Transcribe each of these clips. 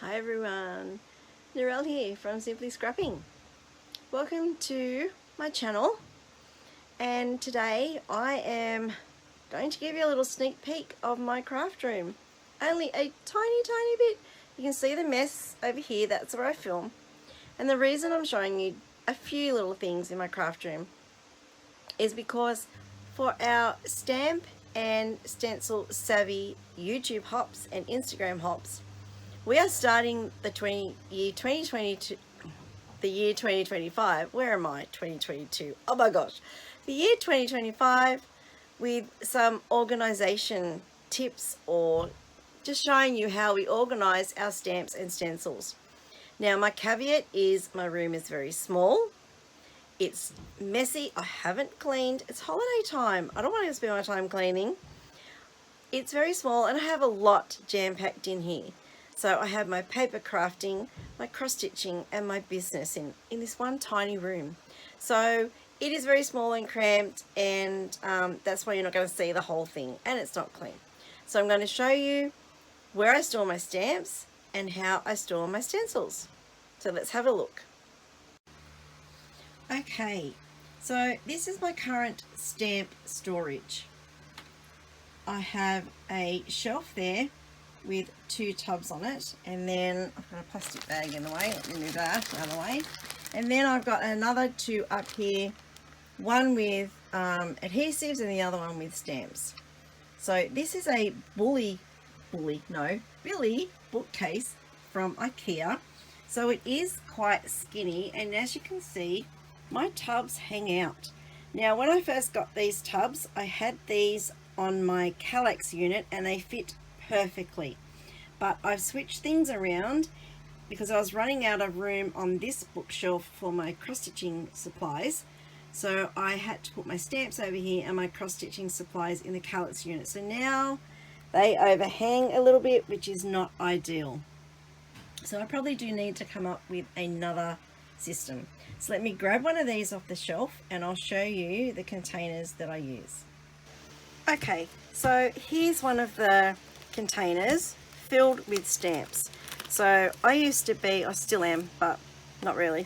Hi everyone, Narelle here from Simply Scrapping. Welcome to my channel, and today I am going to give you a little sneak peek of my craft room. Only a tiny bit. You can see the mess over here, that's where I film. And the reason I'm showing you a few little things in my craft room is because for our stamp and stencil savvy YouTube hops and Instagram hops, we are starting the year 2025. Where am I? 2022. Oh my gosh. The year 2025 with some organization tips, or just showing you how we organize our stamps and stencils. Now, my caveat is my room is very small. It's messy. I haven't cleaned. It's holiday time. I don't want to spend my time cleaning. It's very small and I have a lot jam-packed in here. So I have my paper crafting, my cross-stitching and my business in this one tiny room. So it is very small and cramped, and that's why you're not going to see the whole thing, and it's not clean. So I'm going to show you where I store my stamps and how I store my stencils. So let's have a look. Okay, so this is my current stamp storage. I have a shelf there with 2 tubs on it, and then I've got a plastic bag in the way. Let me move that out of the way. And then I've got another 2 up here, one with adhesives and the other one with stamps. So this is a Billy bookcase from IKEA. So it is quite skinny, and as you can see, my tubs hang out. Now, when I first got these tubs, I had these on my Kallax unit and they fit perfectly, but I've switched things around because I was running out of room on this bookshelf for my cross-stitching supplies, so I had to put my stamps over here and my cross-stitching supplies in the Kallax unit. So now they overhang a little bit, which is not ideal. So I probably do need to come up with another system. So let me grab one of these off the shelf and I'll show you the containers that I use. Okay, so here's one of the containers filled with stamps. So I used to be, I still am, but not really,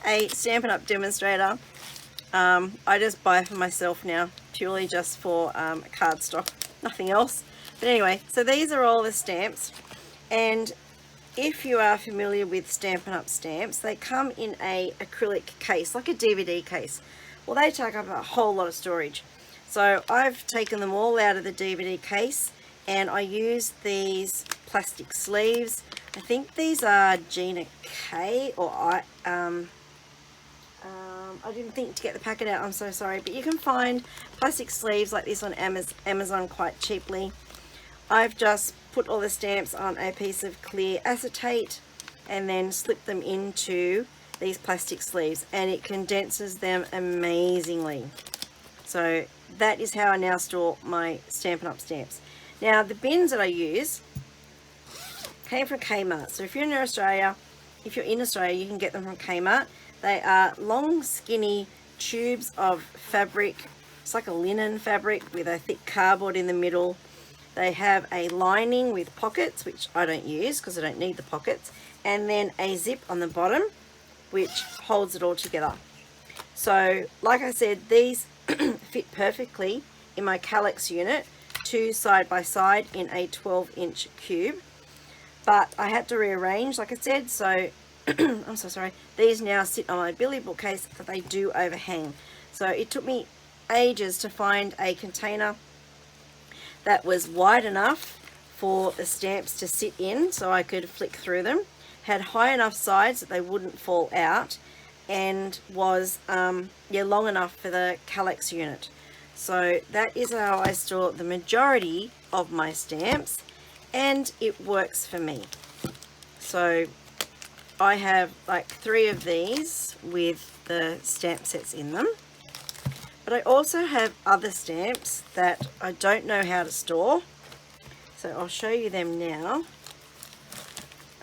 a Stampin' Up! Demonstrator. I just buy for myself now, purely just for cardstock, nothing else. But anyway, so these are all the stamps, and if you are familiar with Stampin' Up! Stamps, they come in a acrylic case, like a DVD case. Well, they take up a whole lot of storage. So I've taken them all out of the DVD case, and I use these plastic sleeves. I think these are Gina K, or I didn't think to get the packet out, I'm so sorry, but you can find plastic sleeves like this on Amazon quite cheaply. I've just put all the stamps on a piece of clear acetate and then slip them into these plastic sleeves, and it condenses them amazingly. So that is how I now store my Stampin' Up! Stamps. Now, the bins that I use came from Kmart. So if you're in Australia, you can get them from Kmart. They are long, skinny tubes of fabric. It's like a linen fabric with a thick cardboard in the middle. They have a lining with pockets, which I don't use because I don't need the pockets, and then a zip on the bottom, which holds it all together. So, like I said, these fit perfectly in my Kallax unit, 2 side by side in a 12-inch cube. But I had to rearrange, like I said, so I'm so sorry. These now sit on my Billy bookcase, but they do overhang. So it took me ages to find a container that was wide enough for the stamps to sit in so I could flick through them, had high enough sides that they wouldn't fall out, and was long enough for the Kallax unit. So that is how I store the majority of my stamps, and it works for me. So I have like 3 of these with the stamp sets in them, but I also have other stamps that I don't know how to store, so I'll show you them now.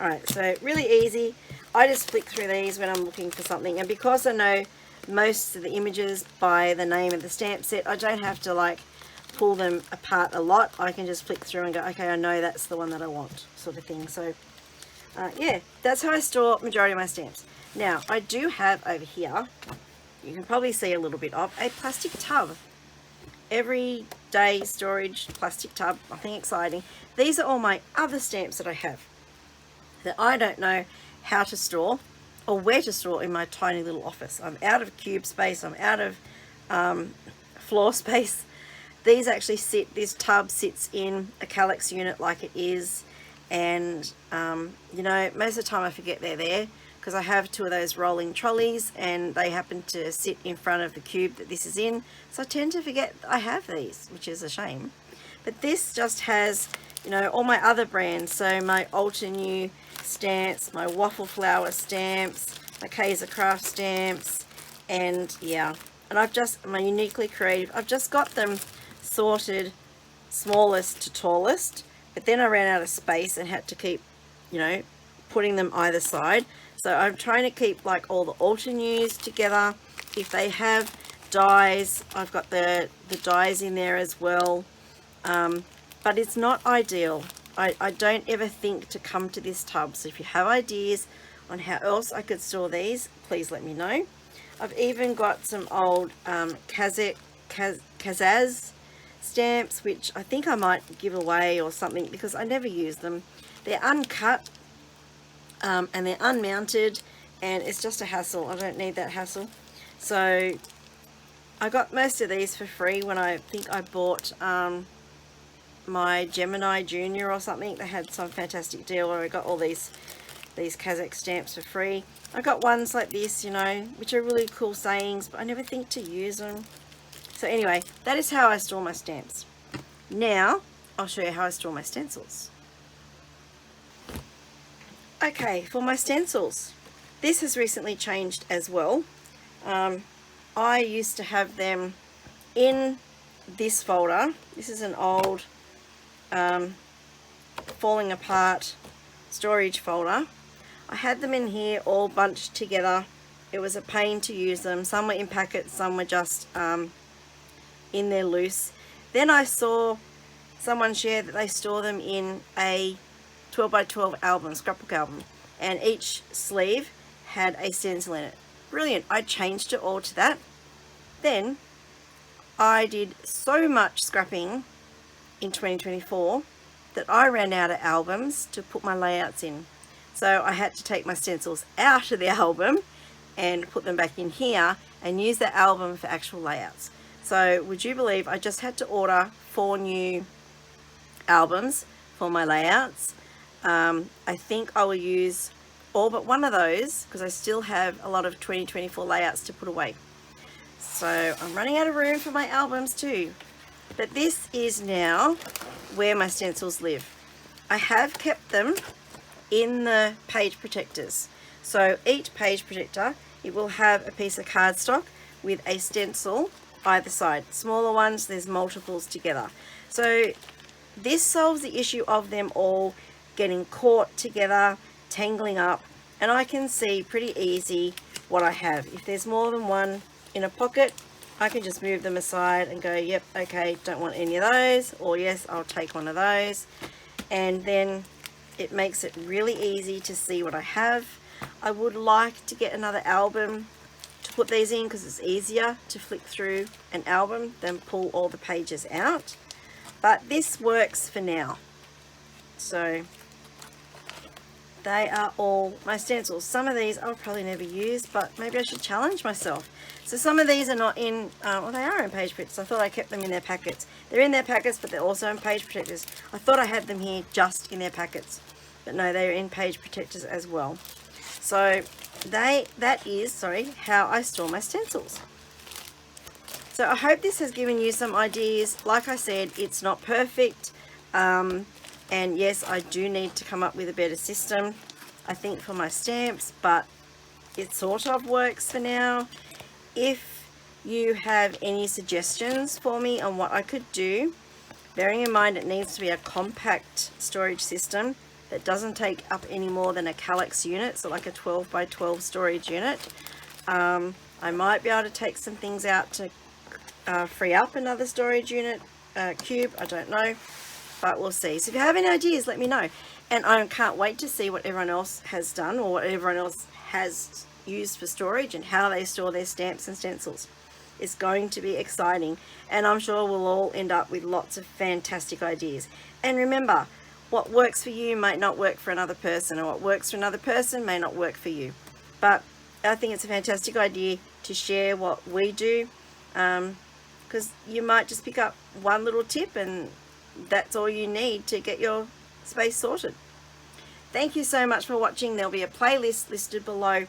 Alright, so really easy. I just flick through these when I'm looking for something, and because I know most of the images by the name of the stamp set, I don't have to like pull them apart a lot, I can just flick through and go, okay, I know that's the one that I want, sort of thing. So yeah, that's how I store majority of my stamps. Now I do have over here, you can probably see a little bit of a plastic tub, everyday storage plastic tub, nothing exciting. These are all my other stamps that I have that I don't know how to store or where to store in my tiny little office. I'm out of cube space, I'm out of floor space. These actually sit, this tub sits in a Kallax unit like it is, and you know, most of the time I forget they're there because I have two of those rolling trolleys and they happen to sit in front of the cube that this is in, so I tend to forget I have these, which is a shame. But this just has, you know, all my other brands, so my Alta New stamps, my waffle flower stamps, my Kaiser Craft stamps, and yeah, and I've just, my Uniquely Creative, I've just got them sorted smallest to tallest, but then I ran out of space and had to keep, you know, putting them either side. So I'm trying to keep like all the Alta News together. If they have dies, I've got the dies in there as well, but it's not ideal. I don't ever think to come to this tub, so if you have ideas on how else I could store these, please let me know. I've even got some old Kazaz stamps, which I think I might give away or something because I never use them. They're uncut and they're unmounted, and it's just a hassle. I don't need that hassle. So I got most of these for free when I think I bought my Gemini Junior or something. They had some fantastic deal where I got all these Kazakh stamps for free. I got ones like this, you know, which are really cool sayings, but I never think to use them. So anyway, that is how I store my stamps. Now I'll show you how I store my stencils. Okay, for my stencils, this has recently changed as well. I used to have them in this folder. This is an old falling apart storage folder. I had them in here all bunched together. It was a pain to use them. Some were in packets, some were just in there loose. Then I saw someone share that they store them in a 12 by 12 album, scrapbook album, and each sleeve had a stencil in it. Brilliant. I changed it all to that. Then I did so much scrapping in 2024 that I ran out of albums to put my layouts in. So I had to take my stencils out of the album and put them back in here and use the album for actual layouts. So would you believe I just had to order 4 new albums for my layouts. I think I will use all but one of those because I still have a lot of 2024 layouts to put away. So I'm running out of room for my albums too. But this is now where my stencils live. I have kept them in the page protectors. So each page protector, it will have a piece of cardstock with a stencil either side. Smaller ones, there's multiples together. So this solves the issue of them all getting caught together, tangling up, and I can see pretty easy what I have. If there's more than one in a pocket, I can just move them aside and go, yep, okay, don't want any of those, or yes, I'll take one of those. And then it makes it really easy to see what I have. I would like to get another album to put these in because it's easier to flick through an album than pull all the pages out. But this works for now. So they are all my stencils. Some of these I'll probably never use, but maybe I should challenge myself. So some of these are not in, well, they are in page protectors. I thought I kept them in their packets. They're in their packets, but they're also in page protectors. I thought I had them here just in their packets, but no, they're in page protectors as well. So that is how I store my stencils. So I hope this has given you some ideas. Like I said, it's not perfect. And yes, I do need to come up with a better system, I think, for my stamps, but it sort of works for now. If you have any suggestions for me on what I could do, bearing in mind it needs to be a compact storage system that doesn't take up any more than a Kallax unit, so like a 12 by 12 storage unit, I might be able to take some things out to free up another storage unit cube, I don't know, but we'll see. So if you have any ideas, let me know. And I can't wait to see what everyone else has done, or what everyone else has used for storage, and how they store their stamps and stencils. It's going to be exciting, and I'm sure we'll all end up with lots of fantastic ideas. And remember, what works for you might not work for another person, or what works for another person may not work for you. But I think it's a fantastic idea to share what we do, because you might just pick up one little tip and that's all you need to get your space sorted. Thank you so much for watching. There'll be a playlist listed below,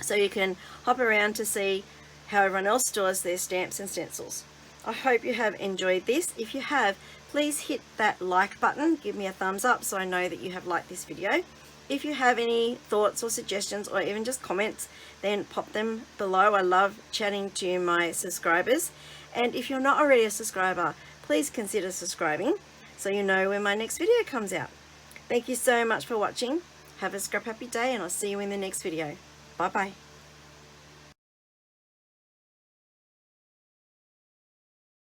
so you can hop around to see how everyone else stores their stamps and stencils. I hope you have enjoyed this. If you have, please hit that like button, give me a thumbs up so I know that you have liked this video. If you have any thoughts or suggestions, or even just comments, then pop them below. I love chatting to my subscribers. And if you're not already a subscriber, please consider subscribing so you know when my next video comes out. Thank you so much for watching. Have a scrap happy day, and I'll see you in the next video. Bye bye.